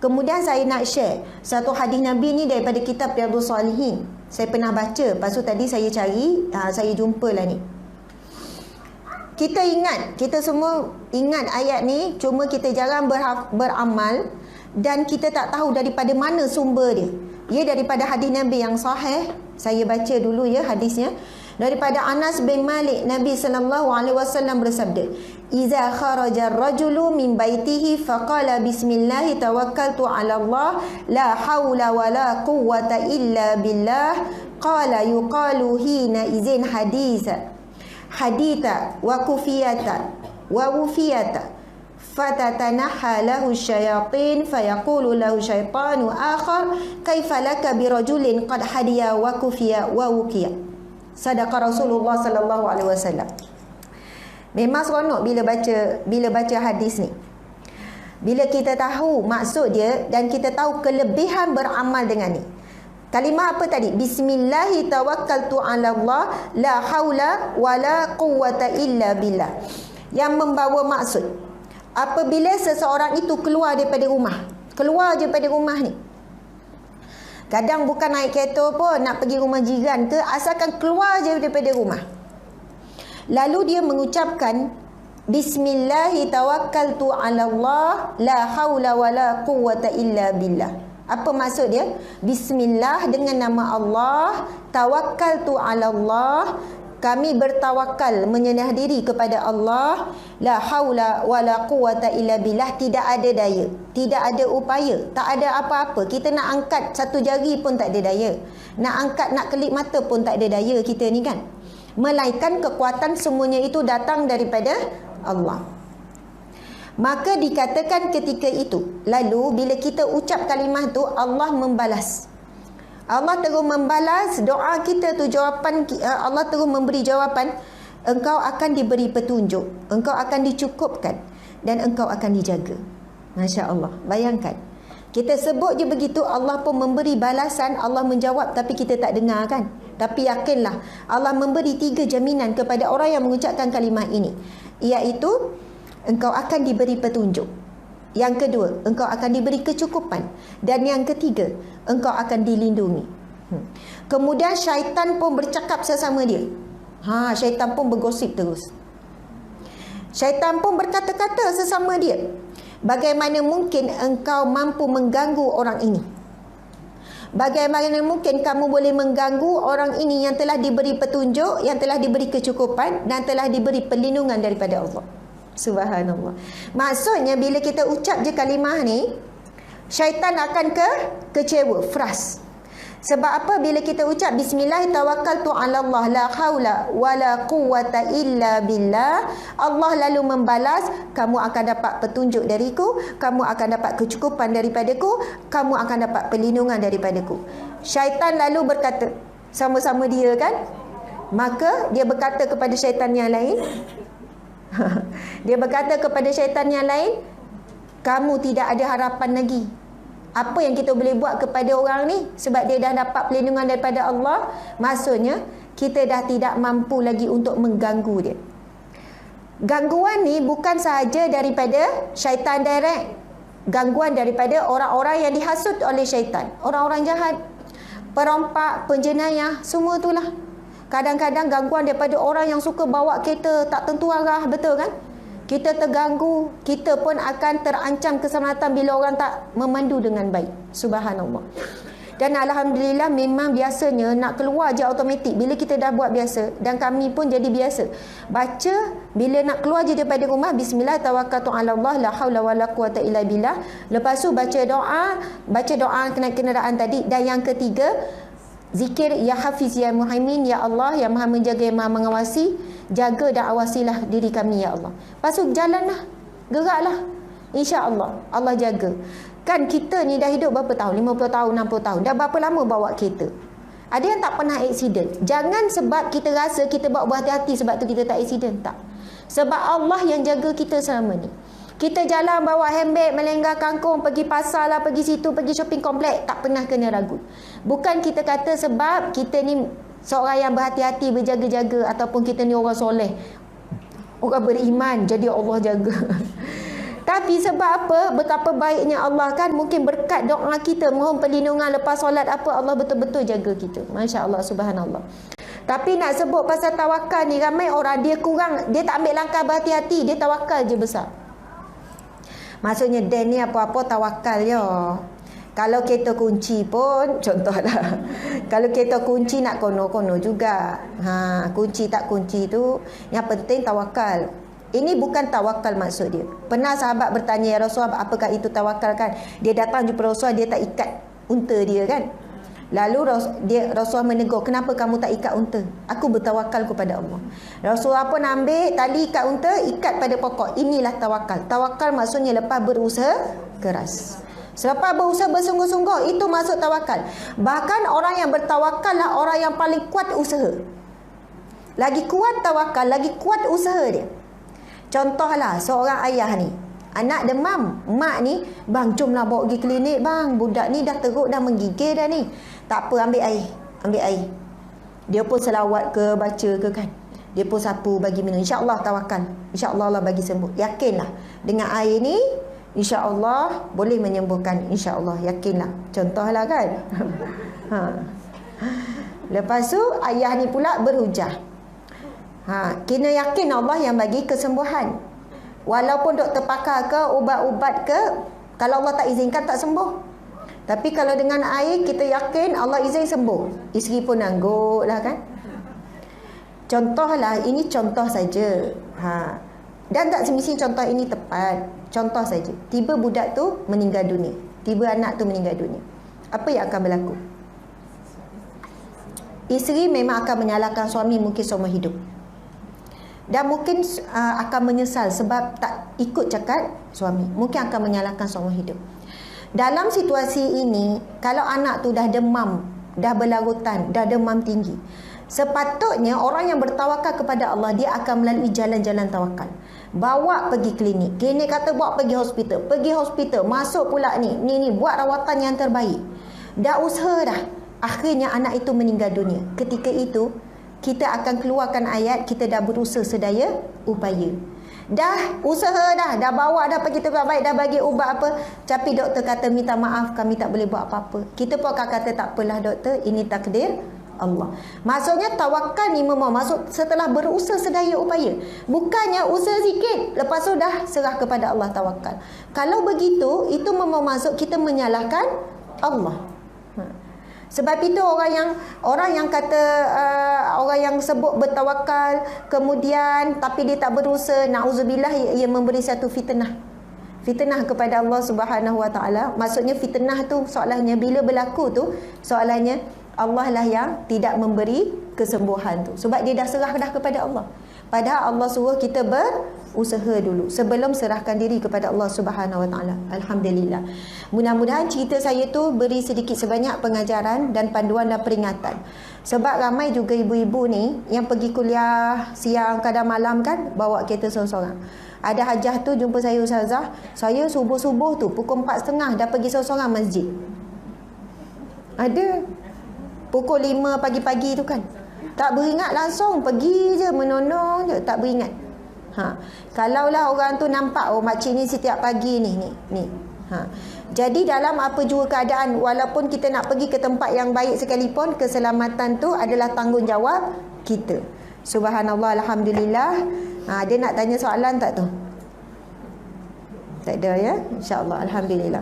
Kemudian saya nak share satu hadis Nabi ni daripada kitab Riyadhus Shalihin. Saya pernah baca, lepas tu tadi saya cari, saya jumpalah ni. Kita ingat, kita semua ingat ayat ni, cuma kita jarang beramal dan kita tak tahu daripada mana sumber dia. Ia daripada hadis Nabi yang sahih. Saya baca dulu ya hadisnya. Daripada Anas bin Malik, Nabi SAW bersabda, "Iza kharaja ar-rajulu min baitihi faqala bismillah tawakkaltu 'ala Allah la haula wala quwwata illa billah qala yuqalu hina izin haditha wa kufiyata wa wufiyata fatatanaha lahu syayatin fayaqulu lahu syaitanu akhar kaifa laka birajulin qad hadiya wa kufiya wa wukiya." Sadaqa Rasulullah sallallahu alaihi wasallam. Memang seronok bila baca hadis ni. Bila kita tahu maksud dia dan kita tahu kelebihan beramal dengan ni. Kalimah apa tadi? Bismillahi tawakkaltu 'ala Allah la haula wala quwwata illa billah. Yang membawa maksud apabila seseorang itu keluar daripada rumah. Keluar je daripada rumah ni. Kadang bukan naik kereta pun, nak pergi rumah jiran ke, asalkan keluar je daripada rumah. Lalu dia mengucapkan Bismillahi tawakkaltu 'ala Allah la haula wala quwwata illa billah. Apa maksud dia? Bismillah, dengan nama Allah, tawakkaltu 'ala Allah, kami bertawakal, menyerah diri kepada Allah, la haula wala quwwata illa billah, tidak ada daya, tidak ada upaya, tak ada apa-apa. Kita nak angkat satu jari pun tak ada daya. Nak angkat, nak kelip mata pun tak ada daya kita ni kan. Melainkan kekuatan semuanya itu datang daripada Allah. Maka dikatakan ketika itu, lalu bila kita ucap kalimah tu, Allah membalas. Allah terus membalas doa kita tu, jawapan Allah terus memberi jawapan, engkau akan diberi petunjuk, engkau akan dicukupkan dan engkau akan dijaga. Masya-Allah. Bayangkan. Kita sebut je begitu, Allah pun memberi balasan, Allah menjawab, tapi kita tak dengar kan. Tapi yakinlah, Allah memberi 3 jaminan kepada orang yang mengucapkan kalimah ini, iaitu engkau akan diberi petunjuk. Yang kedua, engkau akan diberi kecukupan. Dan yang ketiga, engkau akan dilindungi. Kemudian syaitan pun bercakap sesama dia. Syaitan pun bergosip terus. Syaitan pun berkata-kata sesama dia. Bagaimana mungkin engkau mampu mengganggu orang ini? Bagaimana mungkin kamu boleh mengganggu orang ini yang telah diberi petunjuk, yang telah diberi kecukupan dan telah diberi perlindungan daripada Allah? Subhanallah. Maksudnya bila kita ucap je kalimah ni, syaitan akan kecewa, frust. Sebab apa? Bila kita ucap bismillah tawakkaltu 'ala Allah la haula wala quwwata illa billah, Allah lalu membalas, kamu akan dapat petunjuk dariku, kamu akan dapat kecukupan daripadaku, kamu akan dapat perlindungan daripadaku. Syaitan lalu berkata sama-sama dia kan? Maka dia berkata kepada syaitan yang lain, dia berkata kepada syaitan yang lain, kamu tidak ada harapan lagi. Apa yang kita boleh buat kepada orang ni, sebab dia dah dapat perlindungan daripada Allah. Maksudnya kita dah tidak mampu lagi untuk mengganggu dia. Gangguan ni bukan sahaja daripada syaitan direct, gangguan daripada orang-orang yang dihasut oleh syaitan, orang-orang jahat, perompak, penjenayah, semua itulah. Kadang-kadang gangguan daripada orang yang suka bawa kereta tak tentu arah, betul kan? Kita terganggu, kita pun akan terancam keselamatan bila orang tak memandu dengan baik. Subhanallah. Dan Alhamdulillah memang biasanya nak keluar je automatik bila kita dah buat biasa. Dan kami pun jadi biasa. Baca bila nak keluar je daripada rumah, bismillah tawakkaltu 'ala Allah la haula wala quwwata illa billah. Lepas tu baca doa kena kenderaan tadi. Dan yang ketiga, zikir ya Hafiz ya Muhaimin, ya Allah yang Maha menjaga, yang Maha mengawasi, jaga dan awasilah diri kami ya Allah. Lepas tu jalanlah, geraklah, insya-Allah Allah jaga. Kan kita ni dah hidup berapa tahun? 50 tahun, 60 tahun. Dah berapa lama bawa kereta? Ada yang tak pernah aksiden. Jangan sebab kita rasa kita bawa berhati-hati sebab tu kita tak aksiden, tak. Sebab Allah yang jaga kita selama ni. Kita jalan bawa handbag, melenggar kangkung, pergi pasar lah, pergi situ, pergi shopping komplek, tak pernah kena ragu. Bukan kita kata sebab kita ni seorang yang berhati-hati, berjaga-jaga, ataupun kita ni orang soleh, orang beriman, jadi Allah jaga. Tapi sebab apa? Betapa baiknya Allah kan. Mungkin berkat doa kita, mohon perlindungan lepas solat apa, Allah betul-betul jaga kita. Masya Allah, subhanallah. Tapi nak sebut pasal tawakal ni, ramai orang dia kurang, dia tak ambil langkah berhati-hati, dia tawakal je besar. Maksudnya Dan ni apa-apa tawakal je. Kalau kereta kunci pun, contohlah, kalau kereta kunci nak kono-kono juga. Kunci tak kunci tu, yang penting tawakal. Ini bukan tawakal maksud dia. Pernah sahabat bertanya, ya Rasulullah, apakah itu tawakal kan? Dia datang jumpa Rasulullah, dia tak ikat unta dia kan? Lalu Rasulullah menegur, kenapa kamu tak ikat unta? Aku bertawakal kepada Allah. Rasulullah pun ambil tali ikat unta, ikat pada pokok. Inilah tawakal. Tawakal maksudnya lepas berusaha keras. Selepas berusaha bersungguh-sungguh, itu masuk tawakal. Bahkan orang yang bertawakal lah orang yang paling kuat usaha. Lagi kuat tawakal, lagi kuat usaha dia. Contohlah seorang ayah ni, anak demam, mak ni, bang jomlah bawa pergi klinik bang, budak ni dah teruk, dah menggigil dah ni. Tak apa, ambil air. Dia pun selawat ke, baca ke kan. Dia pun sapu bagi minum. InsyaAllah tawakal. InsyaAllah Allah bagi sembuh. Yakinlah dengan air ni, InsyaAllah boleh menyembuhkan. InsyaAllah, yakinlah. Contohlah kan. Lepas tu ayah ni pula berhujah. Kena yakin Allah yang bagi kesembuhan. Walaupun doktor pakar ke, ubat-ubat ke, kalau Allah tak izinkan tak sembuh. Tapi kalau dengan air kita yakin Allah izin sembuh. Isteri pun nanggut lah kan. Contohlah, ini contoh saja. Dan tak semestinya contoh ini tepat. Contoh saja. Tiba budak tu meninggal dunia. Tiba anak tu meninggal dunia. Apa yang akan berlaku? Isteri memang akan menyalahkan suami mungkin seumur hidup. Dan mungkin akan menyesal sebab tak ikut cakap suami. Mungkin akan menyalahkan seumur hidup. Dalam situasi ini, kalau anak tu dah demam, dah berlarutan, dah demam tinggi, sepatutnya orang yang bertawakal kepada Allah, dia akan melalui jalan-jalan tawakal. Bawa pergi klinik. Klinik kata bawa pergi hospital. Pergi hospital, masuk pula ni buat rawatan yang terbaik. Dah usaha dah. Akhirnya anak itu meninggal dunia. Ketika itu, kita akan keluarkan ayat, kita dah berusaha sedaya upaya. Dah usaha dah bawa dah pergi tempat baik, dah bagi ubat apa, tapi doktor kata minta maaf, kami tak boleh buat apa-apa. Kita pun akan kata tak apalah doktor, ini takdir Allah. Maksudnya tawakal ni memang masuk setelah berusaha sedaya upaya. Bukannya usaha sikit, lepas tu dah serah kepada Allah tawakal. Kalau begitu, itu memang masuk kita menyalahkan Allah. Sebab itu orang yang kata orang yang sebut bertawakal kemudian tapi dia tak berusaha, nauzubillah, ia memberi satu fitnah kepada Allah Subhanahu Wa Taala. Maksudnya fitnah tu soalannya bila berlaku tu, soalannya Allah lah yang tidak memberi kesembuhan tu sebab dia dah serah dah kepada Allah. Padahal Allah suruh kita berusaha dulu sebelum serahkan diri kepada Allah Subhanahu Wa Taala. Alhamdulillah. Mudah-mudahan cerita saya tu beri sedikit sebanyak pengajaran dan panduan dan peringatan. Sebab ramai juga ibu-ibu ni yang pergi kuliah siang kadang malam kan, bawa kereta seorang-seorang. Ada hajah tu jumpa saya, ustazah, saya subuh-subuh tu pukul 4.30 dah pergi seorang-seorang masjid. Ada pukul 5 pagi-pagi tu kan. Tak beringat langsung, pergi je, menonong je, tak beringat. Kalaulah orang tu nampak, oh makcik ni setiap pagi ni. Jadi dalam apa jua keadaan, walaupun kita nak pergi ke tempat yang baik sekalipun, keselamatan tu adalah tanggungjawab kita. Subhanallah, alhamdulillah. Dia nak tanya soalan tak tu? Tak ada ya? InsyaAllah, alhamdulillah.